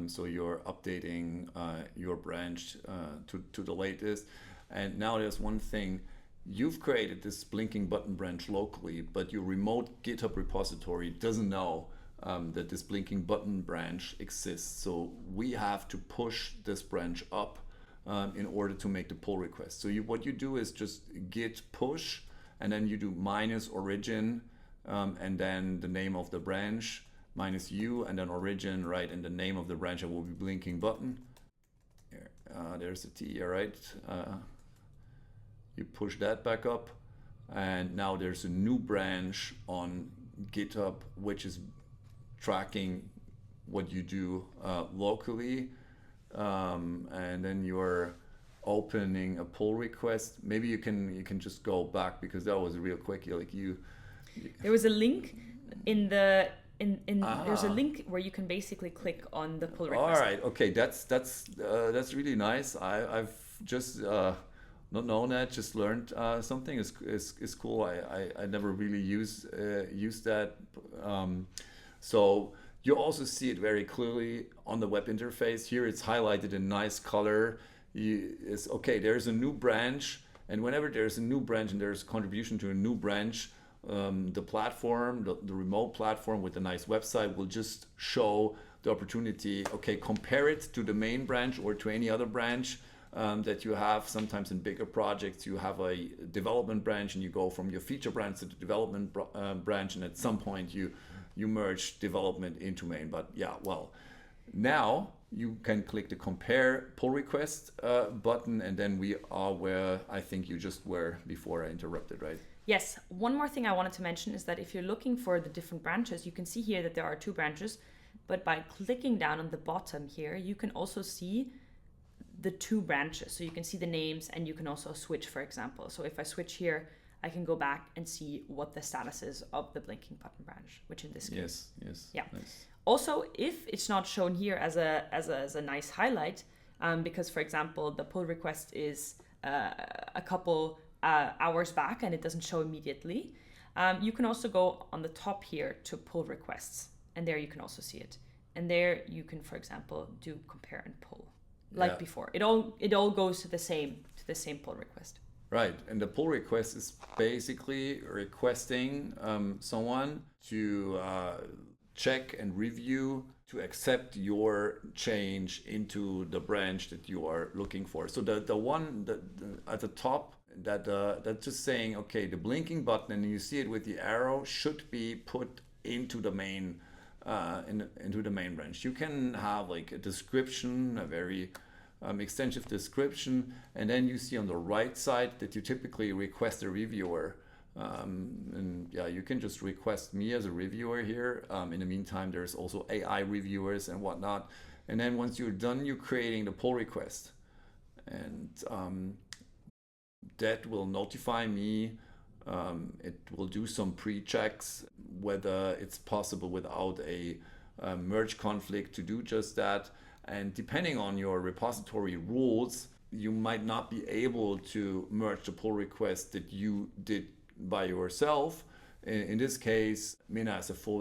So you're updating your branch to the latest. And now there's one thing. You've created this blinking button branch locally, but your remote GitHub repository doesn't know that this blinking button branch exists. So we have to push this branch up in order to make the pull request. So what you do is just git push, and then you do minus origin, and then the name of the branch, minus u, and then origin, right? And the name of the branch that will be blinking button. Here, there's the T, all right? You push that back up, and now there's a new branch on GitHub which is tracking what you do locally, and then you're opening a pull request. Maybe you can just go back, because that was real quick. There was a link in the there's a link where you can basically click on the pull request. All right, okay, that's really nice. I've just not known that, just learned something. Is cool. I never really used that. So you also see it very clearly on the web interface. Here it's highlighted in nice color. There's a new branch, and whenever there's a new branch and there's contribution to a new branch, the platform, the remote platform with a nice website will just show the opportunity. Okay, compare it to the main branch or to any other branch that you have. Sometimes in bigger projects you have a development branch, and you go from your feature branch to the development branch, and at some point you merge development into main. But yeah, well, now you can click the compare pull request button, and then we are where I think you just were before I interrupted, right? Yes. One more thing I wanted to mention is that if you're looking for the different branches, you can see here that there are 2 branches, but by clicking down on the bottom here, you can also see the 2 branches. So you can see the names, and you can also switch, for example. So if I switch here, I can go back and see what the status is of the blinking button branch, which in this case. Yes. Yeah. Nice. Also, if it's not shown here as a nice highlight, because for example, the pull request is a couple hours back and it doesn't show immediately, you can also go on the top here to pull requests, and there you can also see it. And there you can, for example, do compare and pull like before. It all goes to the same pull request. Right, and the pull request is basically requesting someone to check and review, to accept your change into the branch that you are looking for. So the one at the top, that's just saying, okay, the blinking button, and you see it with the arrow, should be put into the main into the main branch. You can have like a description, a very extensive description, and then you see on the right side that you typically request a reviewer. And yeah, you can just request me as a reviewer here. In the meantime, there's also AI reviewers and whatnot. And then once you're done, you're creating the pull request, and that will notify me. It will do some pre-checks whether it's possible without a merge conflict to do just that. And depending on your repository rules, you might not be able to merge the pull request that you did by yourself. In this case, Minna is a full